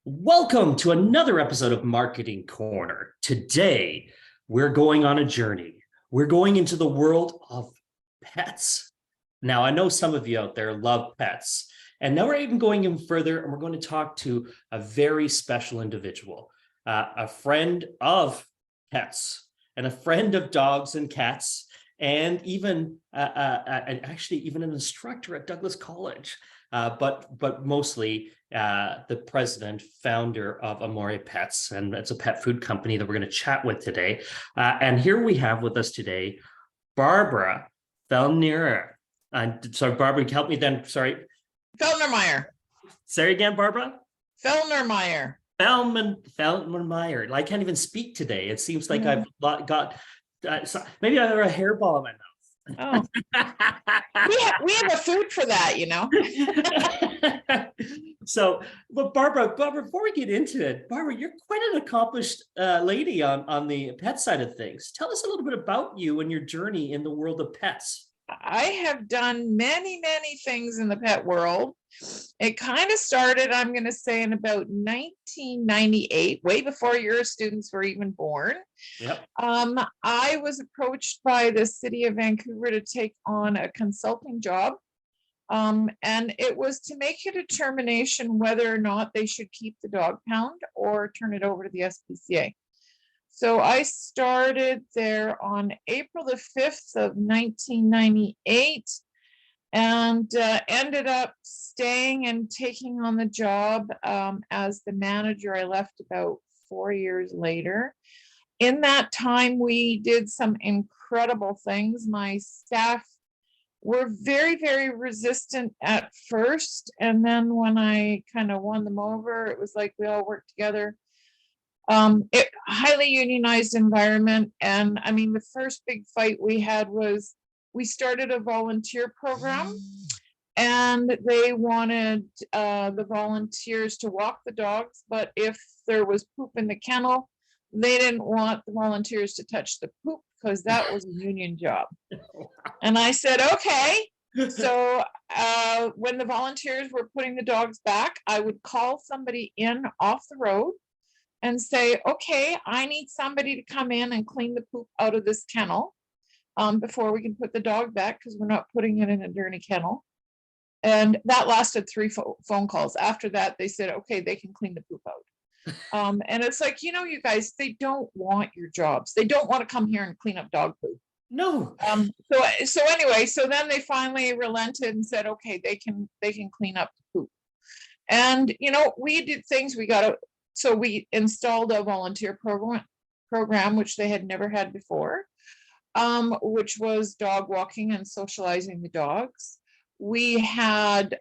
Welcome to another episode of Marketing Corner. Today, we're going on a journey. We're going into the world of pets. Now, I know some of you out there love pets. And now we're even going even further, and we're going to talk to a very special individual, a friend of pets, and a friend of dogs and cats, and even actually even an instructor at Douglas College. But mostly the president, founder of Amore Pets, and it's a pet food company that we're going to chat with today. And here we have with us today, Barbara Fellnermayr. Sorry, Barbara, help me then. Sorry. Fellnermayr. Say again, Barbara. Fellnermayr. Fellnermayr. I can't even speak today. It seems like I've got maybe I have a hairball in my mouth. Oh, we have a food for that, you know. So, but Barbara, before we get into it, Barbara, you're quite an accomplished lady on the pet side of things. Tell us a little bit about you and your journey in the world of pets. I have done many things in the pet world. It kind of started, I'm going to say, in about 1998, way before your students were even born. Yep. I was approached by the city of Vancouver to take on a consulting job. And it was to make a determination whether or not they should keep the dog pound or turn it over to the SPCA. So I started there on April the 5th of 1998 and ended up staying and taking on the job as the manager. I left about 4 years later. In that time, we did some incredible things. My staff were very resistant at first. And then when I kind of won them over, it was like we all worked together. It highly unionized environment. And I mean, the first big fight we had was we started a volunteer program, and they wanted the volunteers to walk the dogs. But if there was poop in the kennel, they didn't want the volunteers to touch the poop because that was a union job. And I said, okay. So when the volunteers were putting the dogs back, I would call somebody in off the road and say, okay, I need somebody to come in and clean the poop out of this kennel before we can put the dog back, because we're not putting it in a dirty kennel. And that lasted 3 phone calls. After that, they said, okay, they can clean the poop out. And it's like, you guys, they don't want your jobs. They don't want to come here and clean up dog poop. No. So anyway, so then they finally relented and said, okay, they can clean up the poop. And, we did things. So we installed a volunteer program, which they had never had before, which was dog walking and socializing the dogs. We had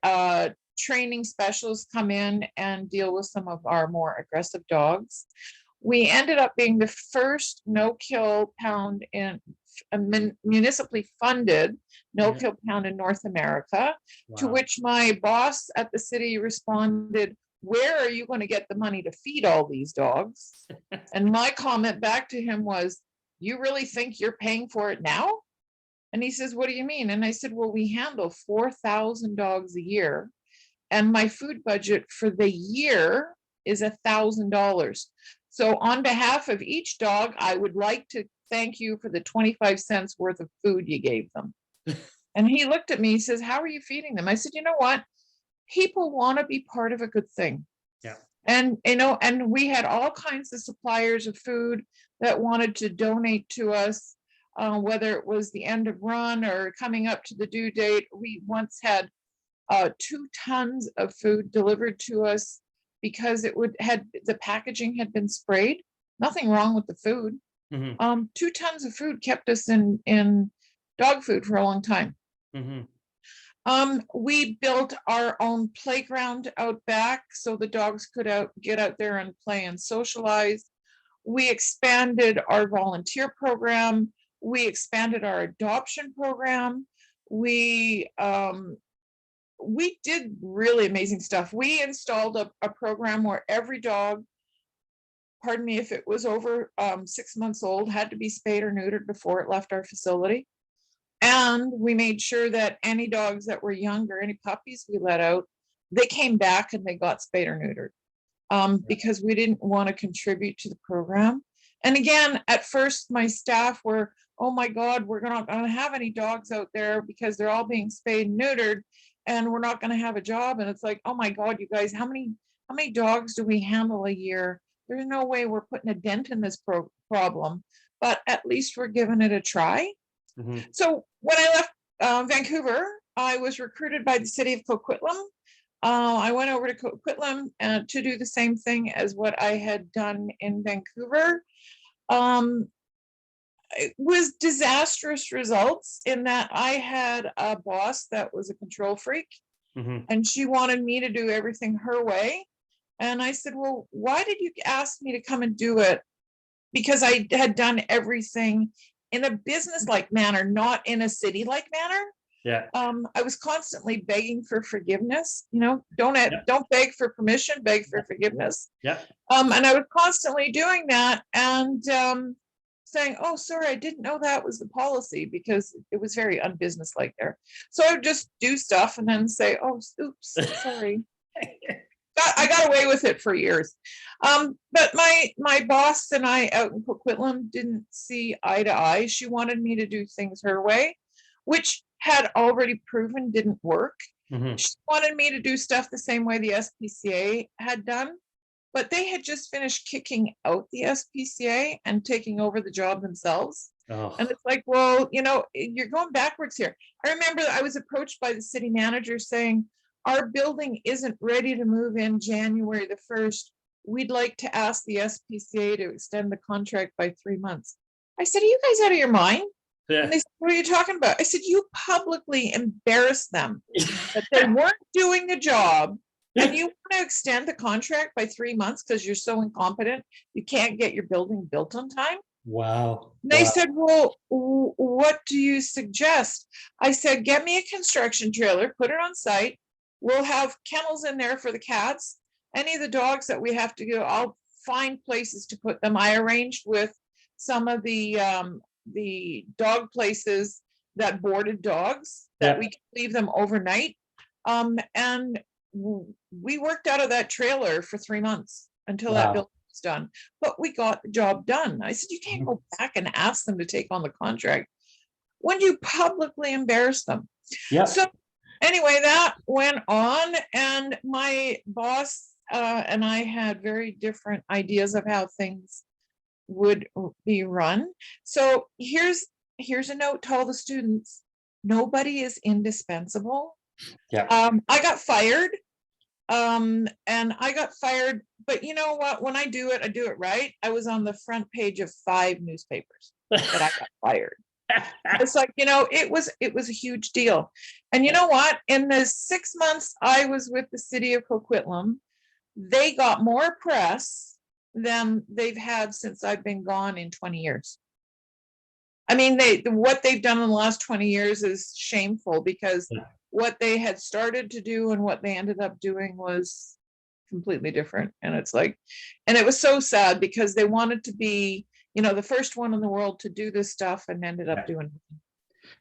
training specialists come in and deal with some of our more aggressive dogs. We ended up being the first no-kill pound in a municipally funded no-kill pound in North America. Wow. To which my boss at the city responded, where are you going to get the money to feed all these dogs? And my comment back to him was, you really think you're paying for it now? And he says, what do you mean? And I said, well, we handle 4,000 dogs a year, and my food budget for the year is $1,000. So on behalf of each dog, I would like to thank you for the 25 cents worth of food you gave them. And he looked at me, he says, how are you feeding them? I said, you know what? People want to be part of a good thing. Yeah. And, and we had all kinds of suppliers of food that wanted to donate to us, whether it was the end of run or coming up to the due date. We once had 2 tons of food delivered to us because the packaging had been sprayed. Nothing wrong with the food. Mm-hmm. 2 tons of food kept us in dog food for a long time. Mm-hmm. We built our own playground out back so the dogs could get out there and play and socialize. We expanded our volunteer program. We expanded our adoption program. We did really amazing stuff. We installed a program where every dog, pardon me, if it was over 6 months old, had to be spayed or neutered before it left our facility. And we made sure that any dogs that were younger, any puppies we let out, they came back and they got spayed or neutered. because we didn't want to contribute to the program. And again, at first my staff were, oh my God, we're not going to have any dogs out there because they're all being spayed and neutered and we're not going to have a job. And it's like, oh my God, you guys, how many dogs do we handle a year? There's no way we're putting a dent in this problem, but at least we're giving it a try. Mhm. So when I left Vancouver, I was recruited by the city of Coquitlam. I went over to Coquitlam to do the same thing as what I had done in Vancouver. It was disastrous results in that I had a boss that was a control freak, Mhm. and she wanted me to do everything her way. And I said, well, why did you ask me to come and do it? Because I had done everything in a business-like manner, not in a city-like manner. Yeah. I was constantly begging for forgiveness. Don't Yep. don't beg for permission, beg for forgiveness. Yeah. And I was constantly doing that and saying, "Oh, sorry, I didn't know that was the policy," because it was very unbusinesslike there. So I would just do stuff and then say, "Oh, oops, sorry." I got away with it for years. But my boss and I out in Coquitlam didn't see eye to eye. She wanted me to do things her way, which had already proven didn't work. Mhm. She wanted me to do stuff the same way the SPCA had done, but they had just finished kicking out the SPCA and taking over the job themselves. Oh. And it's like, well, you're going backwards here. I remember I was approached by the city manager saying, our building isn't ready to move in January the 1st. We'd like to ask the SPCA to extend the contract by 3 months. I said, are you guys out of your mind? Yeah. And they said, what are you talking about? I said, you publicly embarrassed them that they weren't doing the job. And you want to extend the contract by 3 months because you're so incompetent, you can't get your building built on time? Wow. They Wow. said, well, what do you suggest? I said, get me a construction trailer, put it on site. We'll have kennels in there for the cats. Any of the dogs that we have to go, I'll find places to put them. I arranged with some of the dog places that boarded dogs that Yeah. we could leave them overnight. And we worked out of that trailer for 3 months until that Wow. building was done. But we got the job done. I said, you can't go back and ask them to take on the contract when you publicly embarrass them. Yeah. So anyway, that went on, and my boss and I had very different ideas of how things would be run. So here's a note to all the students. Nobody is indispensable. Yeah. I got fired. And I got fired, but you know what? When I do it right. I was on the front page of 5 newspapers that I got fired. It's like, it was a huge deal. And you know what? In the 6 months I was with the city of Coquitlam, they got more press than they've had since I've been gone in 20 years. I mean, what they've done in the last 20 years is shameful, because Yeah. what they had started to do and what they ended up doing was completely different. And it's like, and it was so sad because they wanted to be, the first one in the world to do this stuff and ended up doing it.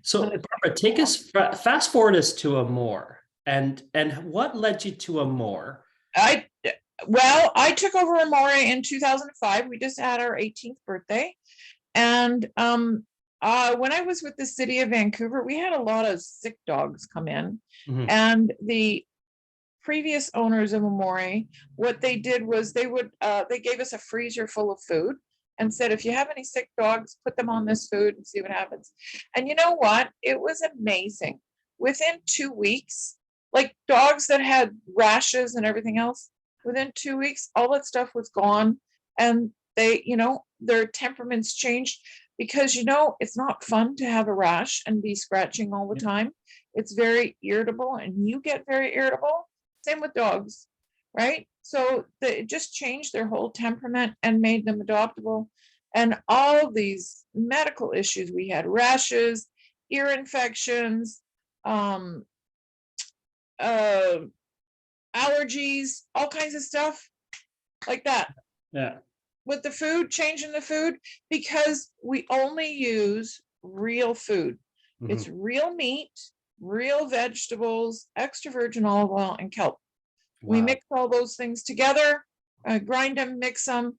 So Barbara, take us fast forward us to Amore, and what led you to Amore? I took over Amore in 2005. We just had our 18th birthday. And when I was with the city of Vancouver, we had a lot of sick dogs come in. Mhm. And the previous owners of Amore, what they did was they gave us a freezer full of food and said, if you have any sick dogs, put them on this food and see what happens. And you know what? It was amazing. Within 2 weeks, like dogs that had rashes and everything else, within 2 weeks, all that stuff was gone. And they, their temperaments changed, because, it's not fun to have a rash and be scratching all the time. It's very irritable, and you get very irritable. Same with dogs, right? So it just changed their whole temperament and made them adoptable. And all these medical issues we had, rashes, ear infections, allergies, all kinds of stuff like that. Yeah. With the food, changing the food, because we only use real food. Mhm. It's real meat, real vegetables, extra virgin olive oil, and kelp. We Wow. mix all those things together, grind them, mix them.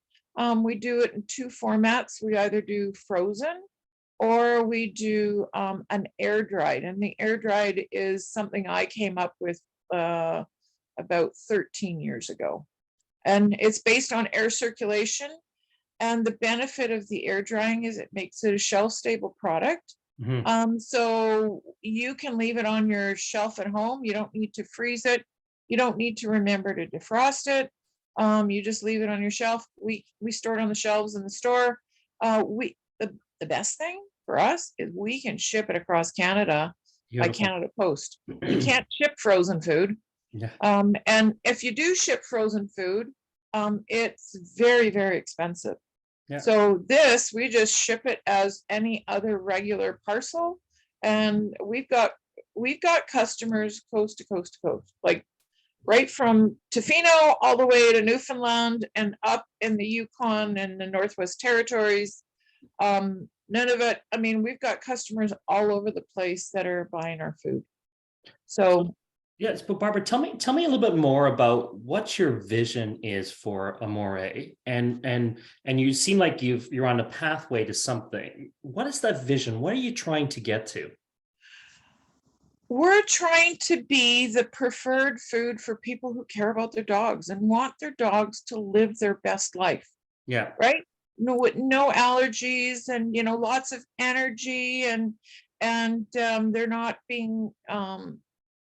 We do it in two formats. We either do frozen or we do an air dried. And the air dried is something I came up with about 13 years ago. And it's based on air circulation. And the benefit of the air drying is it makes it a shelf stable product. So you can leave it on your shelf at home. You don't need to freeze it. You don't need to remember to defrost it. You just leave it on your shelf. We store it on the shelves in the store. The best thing for us is we can ship it across Canada by Beautiful. Canada Post. You can't ship frozen food. Yeah. And if you do ship frozen food, it's very, very expensive. Yeah. So we just ship it as any other regular parcel. And we've got customers coast to coast to coast, like right from Tofino all the way to Newfoundland and up in the Yukon and the Northwest Territories. None of it. I mean, we've got customers all over the place that are buying our food. So Yes, but Barbara, tell me a little bit more about what your vision is for Amore, and you seem like you're on a pathway to something. What is that vision? What are you trying to get to? we're trying to be the preferred food for people who care about their dogs and want their dogs to live their best life, Yeah. right? No allergies and lots of energy and they're not being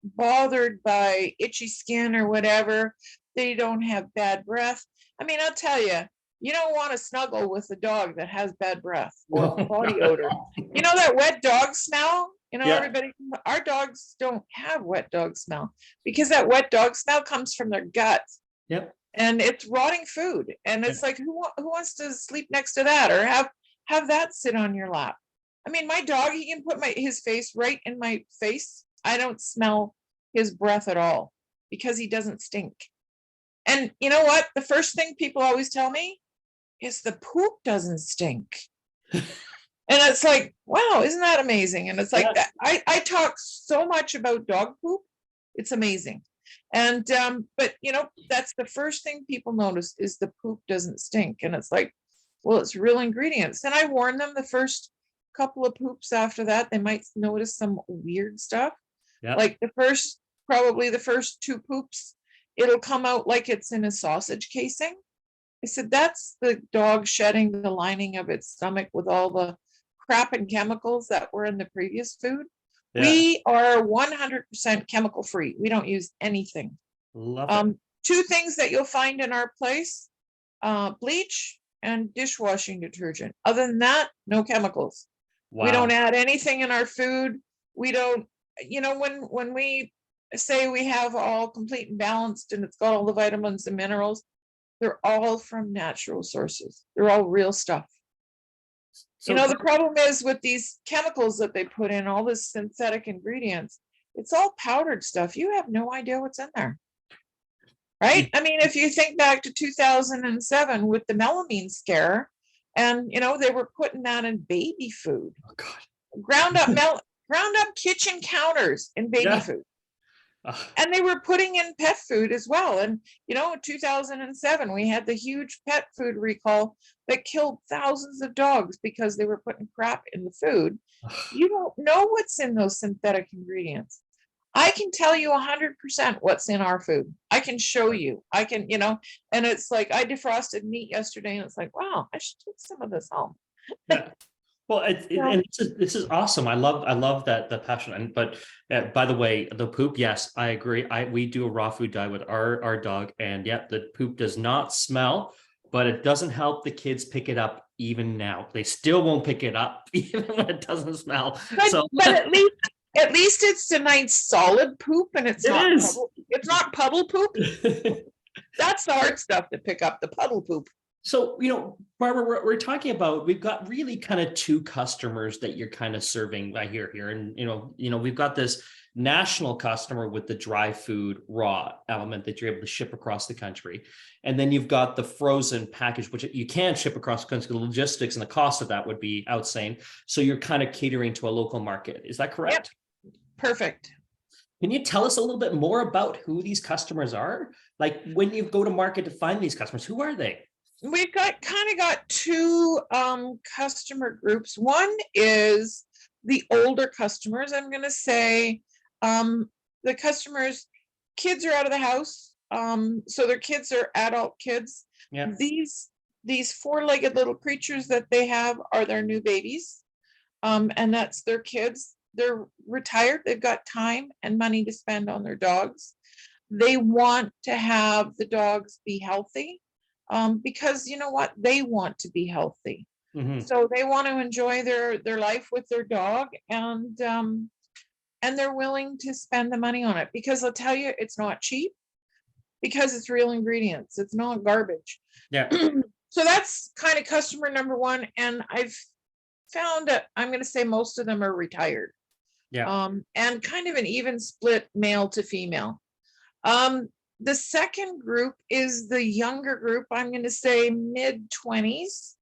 bothered by itchy skin or whatever. They don't have bad breath. I mean, I'll tell you, you don't want to snuggle with a dog that has bad breath or body odor. You know that wet dog smell? Yeah. Everybody, our dogs don't have wet dog smell because that wet dog smell comes from their gut. Yep. And it's rotting food. And it's like, who wants to sleep next to that or have that sit on your lap? I mean, my dog, he can put his face right in my face. I don't smell his breath at all because he doesn't stink. And you know what? The first thing people always tell me is the poop doesn't stink. And it's like, wow, isn't that amazing? And it's like that. I talk so much about dog poop. It's amazing. And but that's the first thing people notice is the poop doesn't stink. And it's like, well, it's real ingredients. And I warn them the first couple of poops after that, they might notice some weird stuff. Yeah. Like probably the first two poops, it'll come out like it's in a sausage casing. I said, that's the dog shedding the lining of its stomach with all the crap and chemicals that were in the previous food. Yeah. We are 100% chemical free. We don't use anything. Love it. Two things that you'll find in our place, bleach and dishwashing detergent. Other than that, no chemicals. Wow. We don't add anything in our food. We don't, when we say we have all complete and balanced and it's got all the vitamins and minerals, they're all from natural sources. They're all real stuff. So, the problem is with these chemicals that they put in, all this synthetic ingredients, it's all powdered stuff. You have no idea what's in there. Right? I mean, if you think back to 2007 with the melamine scare, and they were putting that in baby food. Oh God. Ground up kitchen counters in baby food. And they were putting in pet food as well. And, in 2007, we had the huge pet food recall that killed thousands of dogs because they were putting crap in the food. You don't know what's in those synthetic ingredients. I can tell you 100% what's in our food. I can show you. I can, and it's like I defrosted meat yesterday and it's like, wow, I should take some of this home. Yeah. Well, and this is awesome. I love that the passion. And but by the way, the poop, yes, I agree. We do a raw food diet with our dog, and the poop does not smell, but it doesn't help the kids pick it up even now. They still won't pick it up even when it doesn't smell. But at least it's a nice solid poop, and it's not puddle poop. That's the hard stuff to pick up, the puddle poop. So, Barbara, we're talking about, we've got really kind of two customers that you're kind of serving right here. And, we've got this national customer with the dry food raw element that you're able to ship across the country. And then you've got the frozen package, which you can't ship across the country. The logistics and the cost of that would be outsane. So you're kind of catering to a local market. Is that correct? Yep. Perfect. Can you tell us a little bit more about who these customers are? Like when you go to market to find these customers, who are they? We've got two customer groups. One is the older customers. I'm going to say the customers, kids are out of the house, so their kids are adult kids. Yeah. These four-legged little creatures that they have are their new babies, and that's their kids. They're retired. They've got time and money to spend on their dogs. They want to have the dogs be healthy, because you know what? They want to be healthy. Mhm. So they want to enjoy their life with their dog, and they're willing to spend the money on it, because I'll tell you, it's not cheap, because it's real ingredients. It's not garbage. Yeah. So that's kind of customer number one. And I've found that I'm going to say most of them are retired. Yeah. And kind of an even split male to female. The second group is the younger group. I'm going to say mid-20s,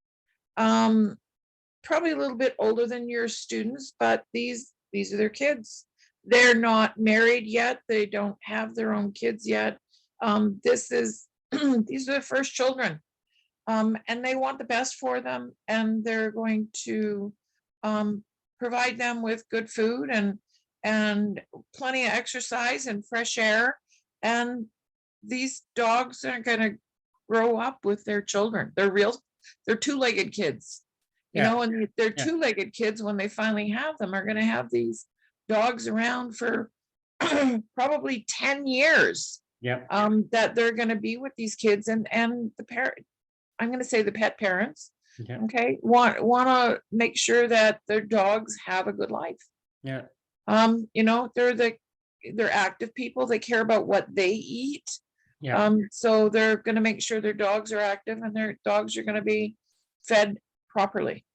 probably a little bit older than your students, but these are their kids. They're not married yet. They don't have their own kids yet. This is these are their first children, and they want the best for them, and they're going to provide them with good food and plenty of exercise and fresh air. And these dogs are going to grow up with their children. They're two-legged kids, you Yeah. know, and they're Yeah. two-legged kids, when they finally have them, are going to have these dogs around for probably 10 years, Yeah. that they're going to be with these kids, and the parent, I'm going to say the pet parents, Yeah. okay, want to make sure that their dogs have a good life. Yeah. You know, they're active people. They care about what they eat. Yeah. So they're going to make sure their dogs are active, and their dogs are going to be fed properly.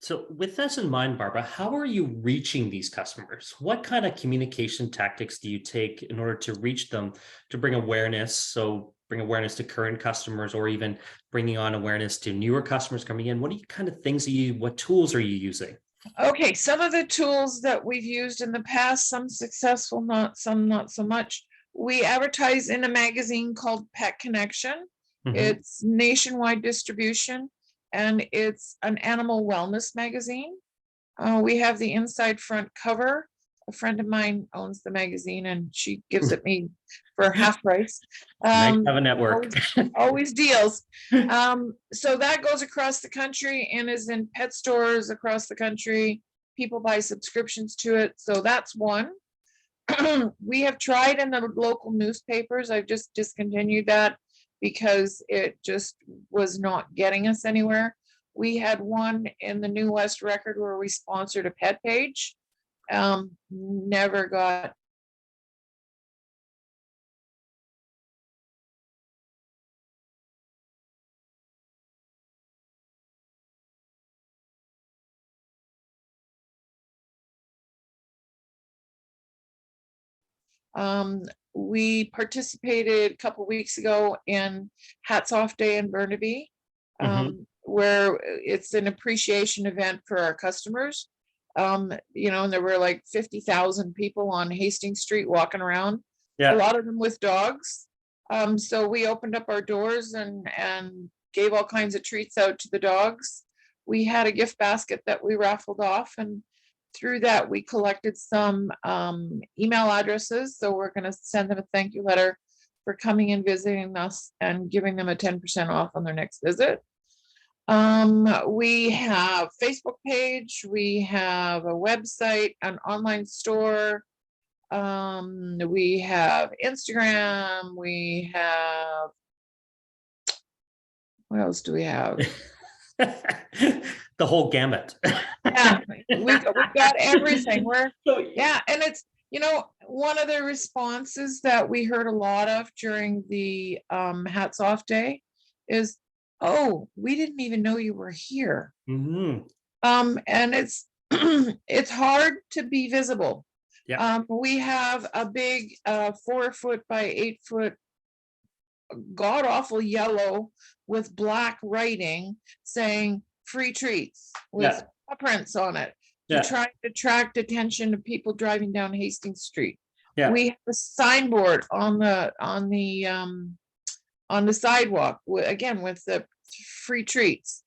So with this in mind, Barbara, how are you reaching these customers? What kind of communication tactics do you take in order to reach them, to bring awareness? So bring awareness to current customers, or even bringing on awareness to newer customers coming in. What kind of things what tools are you using? Okay, some of the tools that we've used in the past, some successful, some not so much. We advertise in a magazine called Pet Connection. Mhm. It's nationwide distribution, and it's an animal wellness magazine. We have the inside front cover. A friend of mine owns the magazine, and she gives it me for half price. Nice to have a network. Always deals. So that goes across the country and is in pet stores across the country. People buy subscriptions to it. So that's one. We have tried in the local newspapers. I've just discontinued that because it just was not getting us anywhere. We had one in the New West Record where we sponsored a pet page. Never got. We participated a couple weeks ago in Hats Off Day in Burnaby, Mhm. where it's an appreciation event for our customers. You know, and there were like 50,000 people on Hastings Street walking around, a Yeah. lot of them with dogs. So we opened up our doors and gave all kinds of treats out to the dogs. We had a gift basket that we raffled off, and through that we collected some email addresses. So we're going to send them a thank you letter for coming and visiting us and giving them a 10% off on their next visit. We have Facebook page, we have a website, an online store, we have Instagram, we have, what else do we have? The whole gamut. Yeah, we've got everything. So, Yeah, and it's, you know, one of the responses that we heard a lot of during the Hats Off Day is, oh, we didn't even know you were here. mhm. And it's it's hard to be visible. Yeah. We have a big 4 foot by 8 foot god awful yellow with black writing saying free treats with Yeah. prints on it to Yeah. try to attract attention of people driving down Hastings Street. Yeah. We have a signboard on the sidewalk, again, with the free treats.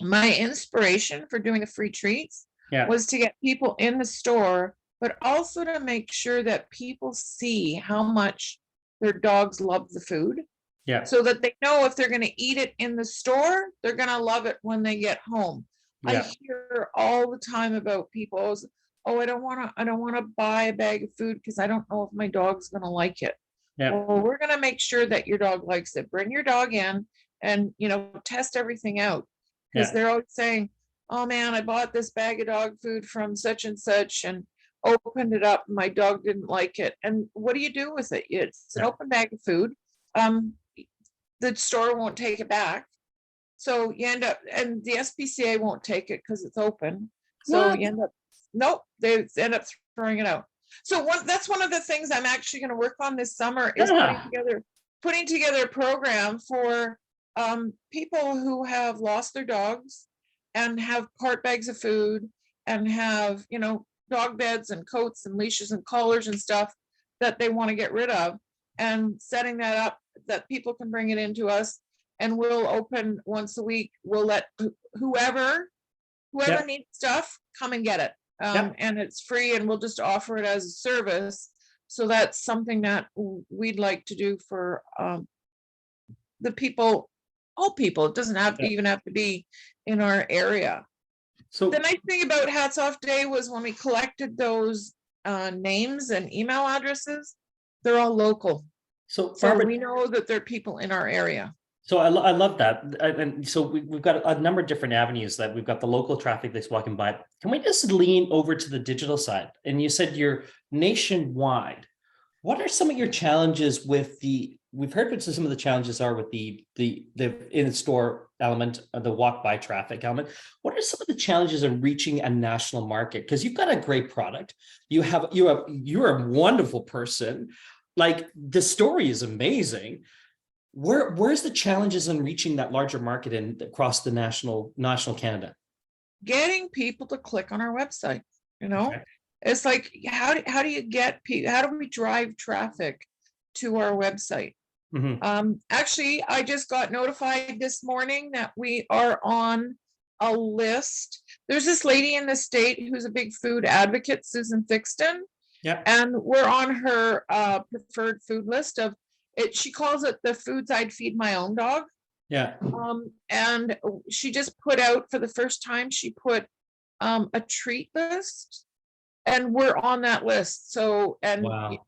My inspiration for doing the free treats Yeah. was to get people in the store, but also to make sure that people see how much their dogs love the food, Yeah. so that they know if they're going to eat it in the store, they're going to love it when they get home. I Yeah. hear all the time about people, oh, I don't want to buy a bag of food because I don't know if my dog's going to like it. Yeah. Well, we're going to make sure that your dog likes it. Bring your dog in and, test everything out, because Yeah. they're always saying, oh man, I bought this bag of dog food from such and such and opened it up. My dog didn't like it. And what do you do with it? It's an Yeah. open bag of food. The store won't take it back. So you end up, and the SPCA won't take it because it's open. So What? you end up, nope, they end up throwing it out. So that's one of the things I'm actually going to work on this summer is Yeah. putting together a program for people who have lost their dogs and have part bags of food and have, dog beds and coats and leashes and collars and stuff that they want to get rid of, and setting that up that people can bring it into us, and we'll open once a week. We'll let whoever Yeah. needs stuff come and get it. Yeah. And it's free, and we'll just offer it as a service. So that's something that we'd like to do for the people, all people. It doesn't have to Yeah. even have to be in our area. So The nice thing about Hats Off Day was when we collected those names and email addresses, they're all local. so So Barbara, we know that there are people in our area. so I love that. And so we've got a number of different avenues that we've got the local traffic that's walking by. Can we just lean over to the digital side? And you said you're nationwide. What are some of your challenges with we've heard what some of the challenges are with the in-store element, the walk-by traffic element. What are some of the challenges in reaching a national market? Because you've got a great product. You're a wonderful person. Like, the story is amazing. Where's the challenges in reaching that larger market and across the national Canada? Getting people to click on our website, Okay. It's like, how do you get people, how do we drive traffic to our website? Mhm. Actually, I just got notified this morning that we are on a list. There's this lady in the state who's a big food advocate, Susan Thixton, Yeah. and we're on her preferred food list of it. She calls it the foods I'd feed my own dog. Yeah. And she just put out, for the first time, she put a treat list, and we're on that list. So, and Wow.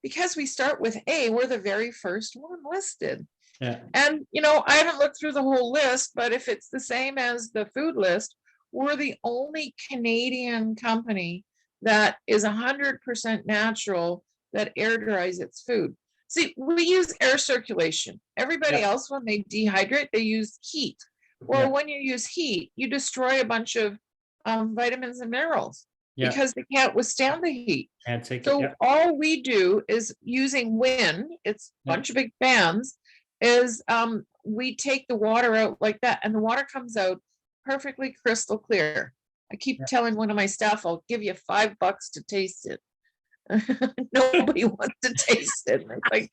because we start with A, we're the very first one listed. Yeah. And, I haven't looked through the whole list, but if it's the same as the food list, we're the only Canadian company that is 100% natural that air dries its food. See, we use air circulation. Everybody Yeah. else, when they dehydrate, they use heat. Well, Yeah. when you use heat, you destroy a bunch of vitamins and minerals Yeah. because they can't withstand the heat. And take it. So Yeah. all we do is using wind, it's a Yeah. bunch of big fans, is we take the water out like that, and the water comes out perfectly crystal clear. I keep Yeah. telling one of my staff, I'll give you $5 to taste it. Nobody wants to taste it. It's like,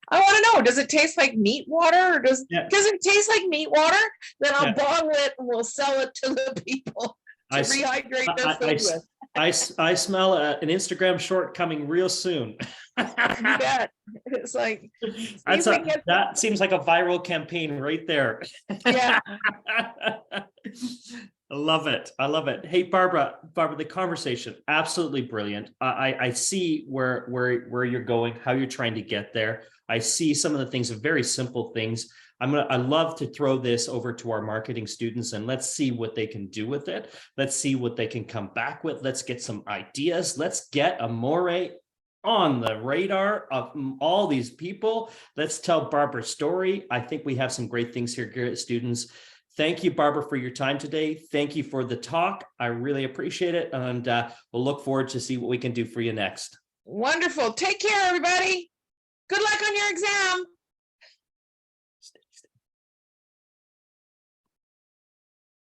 I want to know, does it taste like meat water, or does Yeah. it taste like meat water? Then I'll Yeah. bottle it and we'll sell it to the people to rehydrate their food with. I smell an Instagram short coming real soon. You bet. It's like, That seems like a viral campaign right there. yeah. I love it. I love it. Hey, Barbara, the conversation, absolutely brilliant. I see where you're going, how you're trying to get there. I see some of the things, very simple things. I love to throw this over to our marketing students, and let's see what they can do with it. Let's see what they can come back with. Let's get some ideas. Let's get Amore on the radar of all these people. Let's tell Barbara's story. I think we have some great things here, students. Thank you, Barbara, for your time today. Thank you for the talk. I really appreciate it. And we'll look forward to see what we can do for you next. Wonderful. Take care, everybody. Good luck on your exam.